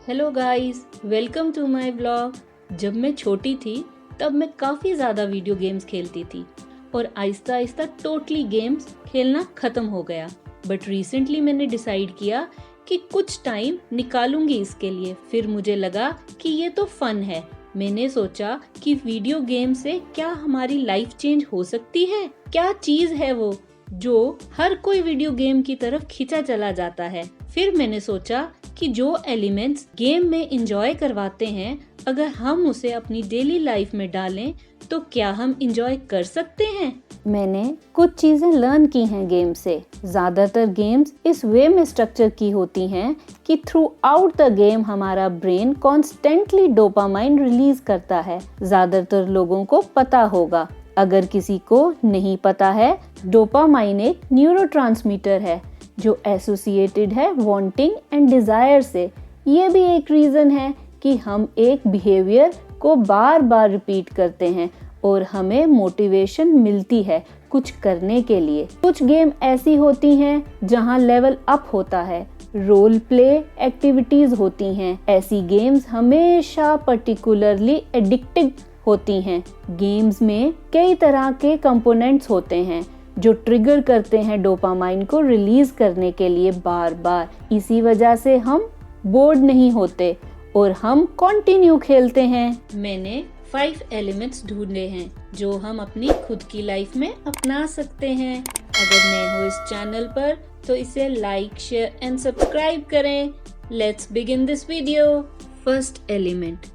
Hello guys, welcome to my blog. जब मैं छोटी थी तब मैं काफ़ी ज़्यादा वीडियो गेम्स खेलती थी और आहिस्ता आहिस्ता टोटली गेम्स खेलना ख़त्म हो गया। बट रिसेंटली मैंने डिसाइड किया कि कुछ टाइम निकालूंगी इसके लिए। फिर मुझे लगा कि ये तो फन है। मैंने सोचा कि वीडियो गेम से क्या हमारी लाइफ चेंज हो सकती है। क्या चीज़ है वो जो हर कोई वीडियो गेम की तरफ खींचा चला जाता है। फिर मैंने सोचा कि जो एलिमेंट्स गेम में इंजॉय करवाते हैं, अगर हम उसे अपनी डेली लाइफ में डालें तो क्या हम इंजॉय कर सकते हैं। मैंने कुछ चीजें लर्न की हैं गेम से। ज्यादातर गेम्स इस वे में स्ट्रक्चर की होती हैं कि थ्रू आउट द गेम हमारा ब्रेन कॉन्स्टेंटली डोपामाइन रिलीज करता है। ज्यादातर लोगों को पता होगा। अगर किसी को नहीं पता है, डोपामाइन एक न्यूरोट्रांसमीटर है जो एसोसिएटेड है वांटिंग एंड डिजायर से। ये भी एक रीजन है कि हम एक बिहेवियर को बार बार रिपीट करते हैं और हमें मोटिवेशन मिलती है कुछ करने के लिए। कुछ गेम ऐसी होती हैं जहां लेवल अप होता है, रोल प्ले एक्टिविटीज होती हैं। ऐसी गेम्स हमेशा पर्टिकुलरली एडिक्टिव होती हैं। गेम्स में कई तरह के कंपोनेंट्स होते हैं जो ट्रिगर करते हैं डोपामाइन को रिलीज करने के लिए बार बार। इसी वजह से हम बोर्ड नहीं होते और हम कंटिन्यू खेलते हैं। मैंने 5 एलिमेंट्स ढूंढे हैं जो हम अपनी खुद की लाइफ में अपना सकते हैं। अगर नए हो इस चैनल पर तो इसे लाइक, शेयर एंड सब्सक्राइब करें। Let's begin this video. First element,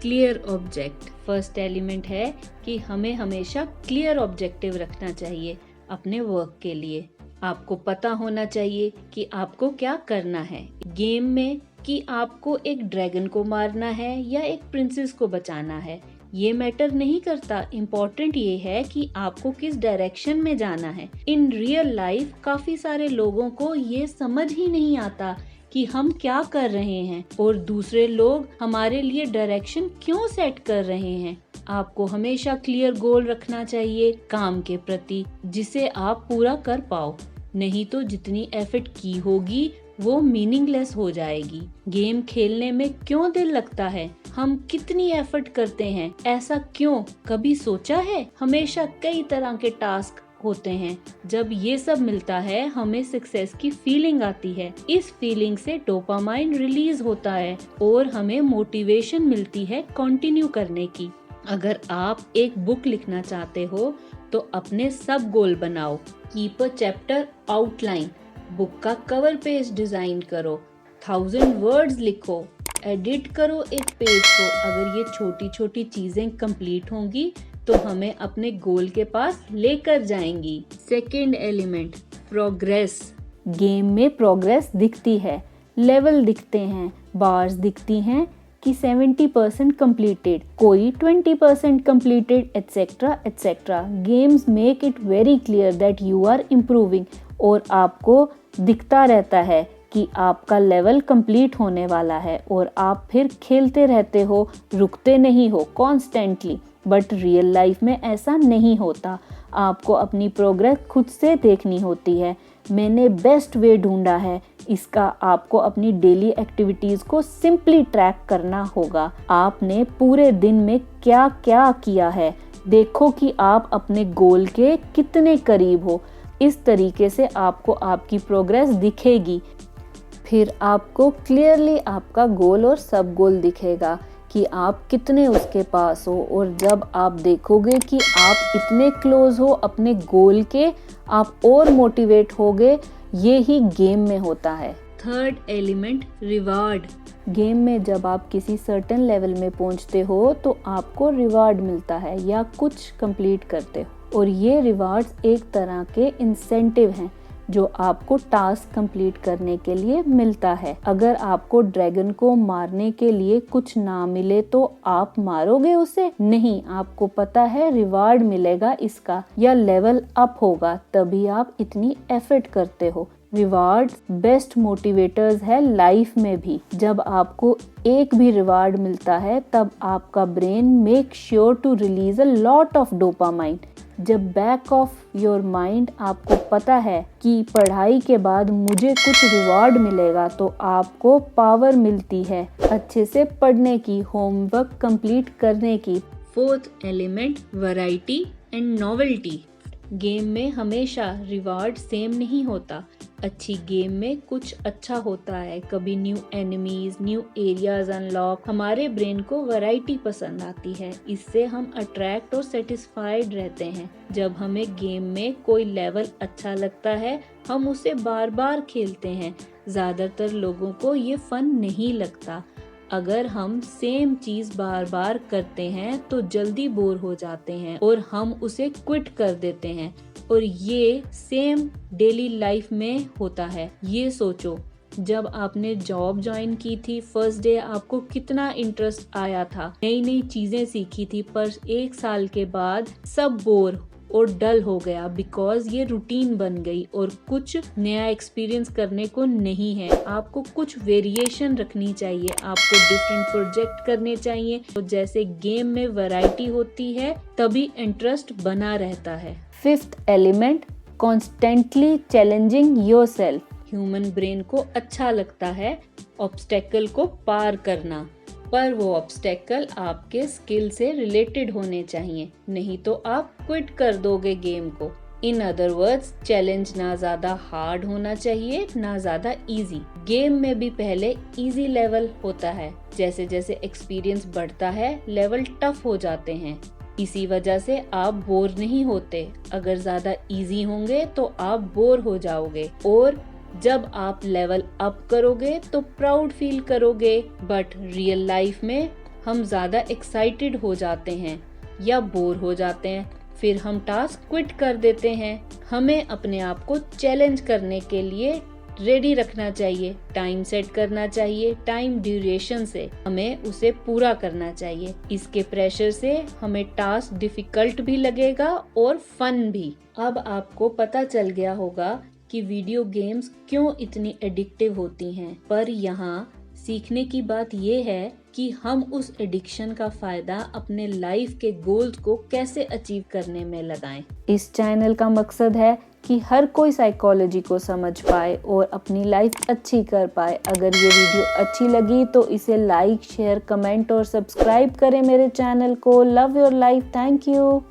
clear object. First element है कि हमें हमेशा क्लियर ऑब्जेक्टिव रखना चाहिए अपने वर्क के लिए। आपको पता होना चाहिए कि आपको क्या करना है गेम में, कि आपको एक ड्रैगन को मारना है या एक प्रिंसेस को बचाना है। ये मैटर नहीं करता। इम्पोर्टेंट ये है कि आपको किस डायरेक्शन में जाना है। इन रियल लाइफ काफी सारे लोगों को ये समझ ही नहीं आता कि हम क्या कर रहे हैं और दूसरे लोग हमारे लिए डायरेक्शन क्यों सेट कर रहे हैं। आपको हमेशा क्लियर गोल रखना चाहिए काम के प्रति, जिसे आप पूरा कर पाओ। नहीं तो जितनी एफर्ट की होगी वो मीनिंगलेस हो जाएगी। गेम खेलने में क्यों दिल लगता है? हम कितनी एफर्ट करते हैं, ऐसा क्यों? कभी सोचा है? हमेशा कई तरह के टास्क होते हैं। जब ये सब मिलता है हमें सक्सेस की फीलिंग आती है। इस फीलिंग से डोपामाइन रिलीज होता है और हमें मोटिवेशन मिलती है कंटिन्यू करने की। अगर आप एक बुक लिखना चाहते हो तो अपने सब गोल बनाओ। Keep a chapter outline. Book का कवर पेज डिजाइन करो। 1000 वर्ड्स लिखो। एडिट करो एक पेज को। अगर ये छोटी छोटी चीजें कंप्लीट होंगी तो हमें अपने गोल के पास लेकर जाएंगी। Second element, progress. गेम में प्रोग्रेस दिखती है, लेवल दिखते हैं, बार्स दिखती हैं कि 70% completed, कोई 20% completed, etc etc। Games make it very clear that you are improving और आपको दिखता रहता है कि आपका लेवल कंप्लीट होने वाला है और आप फिर खेलते रहते हो, रुकते नहीं हो कॉन्स्टेंटली। बट रियल लाइफ में ऐसा नहीं होता। आपको अपनी प्रोग्रेस खुद से देखनी होती है। मैंने बेस्ट वे ढूंढा है इसका। आपको अपनी डेली एक्टिविटीज़ को सिंपली ट्रैक करना होगा। आपने पूरे दिन में क्या क्या किया है, देखो कि आप अपने गोल के कितने करीब हो। इस तरीके से आपको आपकी प्रोग्रेस दिखेगी। फिर आपको क्लियरली आपका गोल और सब गोल दिखेगा कि आप कितने उसके पास हो। और जब आप देखोगे कि आप इतने क्लोज हो अपने गोल के, आप और मोटिवेट होगे। ये ही गेम में होता है। Third element, reward. गेम में जब आप किसी सर्टेन लेवल में पहुंचते हो तो आपको रिवार्ड मिलता है या कुछ कंप्लीट करते हो, और ये रिवार्ड्स एक तरह के इंसेंटिव हैं जो आपको टास्क कंप्लीट करने के लिए मिलता है। अगर आपको ड्रैगन को मारने के लिए कुछ ना मिले तो आप मारोगे उसे? नहीं, आपको पता है रिवार्ड मिलेगा इसका या लेवल अप होगा, तभी आप इतनी एफर्ट करते हो। रिवार्ड्स बेस्ट मोटिवेटर्स है लाइफ में भी। जब आपको एक भी रिवार्ड मिलता है तब आपका brain make sure to release a lot of dopamine. जब बैक ऑफ योर माइंड आपको पता है कि पढ़ाई के बाद मुझे कुछ रिवॉर्ड मिलेगा, तो आपको पावर मिलती है अच्छे से पढ़ने की, होमवर्क कंप्लीट करने की। Fourth element, variety and novelty. Game में हमेशा रिवार्ड सेम नहीं होता। अच्छी गेम में कुछ अच्छा होता है, कभी new enemies, new areas unlock. हमारे ब्रेन को वैरायटी पसंद आती है, इससे हम अट्रैक्ट और सेटिस्फाइड रहते हैं। जब हमें गेम में कोई लेवल अच्छा लगता है, हम उसे बार बार खेलते हैं। ज़्यादातर लोगों को ये फन नहीं लगता। अगर हम सेम चीज़ बार बार करते हैं तो जल्दी बोर हो जाते हैं और हम उसे क्विट कर देते हैं, और ये सेम डेली लाइफ में होता है। ये सोचो, जब आपने जॉब ज्वाइन की थी, फर्स्ट डे आपको कितना इंटरेस्ट आया था, नई नई चीज़ें सीखी थी, पर 1 साल के बाद सब बोर और डल हो गया, बिकॉज ये रूटीन बन गई और कुछ नया एक्सपीरियंस करने को नहीं है। आपको कुछ वेरिएशन रखनी चाहिए, आपको डिफरेंट प्रोजेक्ट करने चाहिए। तो जैसे गेम में वैरायटी होती है, तभी इंटरेस्ट बना रहता है। Fifth element, constantly challenging yourself. Human brain को अच्छा लगता है ऑब्स्टेकल को पार करना, पर वो ऑब्स्टेकल आपके स्किल से रिलेटेड होने चाहिए, नहीं तो आप क्विट कर दोगे गेम को। इन अदर वर्ड्स, चैलेंज ना ज्यादा हार्ड होना चाहिए, ना ज्यादा इजी। गेम में भी पहले इजी लेवल होता है, जैसे जैसे एक्सपीरियंस बढ़ता है लेवल टफ हो जाते हैं। इसी वजह से आप बोर नहीं होते। अगर ज्यादा इजी होंगे तो आप बोर हो जाओगे, और जब आप लेवल अप करोगे तो प्राउड फील करोगे। बट रियल लाइफ में हम ज़्यादा एक्साइटेड हो जाते हैं या बोर हो जाते हैं, फिर हम टास्क क्विट कर देते हैं। हमें अपने आप को चैलेंज करने के लिए रेडी रखना चाहिए, टाइम सेट करना चाहिए, टाइम ड्यूरेशन से हमें उसे पूरा करना चाहिए। इसके प्रेशर से हमें टास्क डिफिकल्ट भी लगेगा और फन भी। अब आपको पता चल गया होगा कि वीडियो गेम्स क्यों इतनी एडिक्टिव होती हैं, पर यहाँ सीखने की बात ये है कि हम उस एडिक्शन का फायदा अपने लाइफ के गोल्स को कैसे अचीव करने में लगाएं। इस चैनल का मकसद है कि हर कोई साइकोलॉजी को समझ पाए और अपनी लाइफ अच्छी कर पाए। अगर ये वीडियो अच्छी लगी तो इसे लाइक, शेयर, कमेंट और सब्सक्राइब करें मेरे चैनल को। Love your life. Thank you.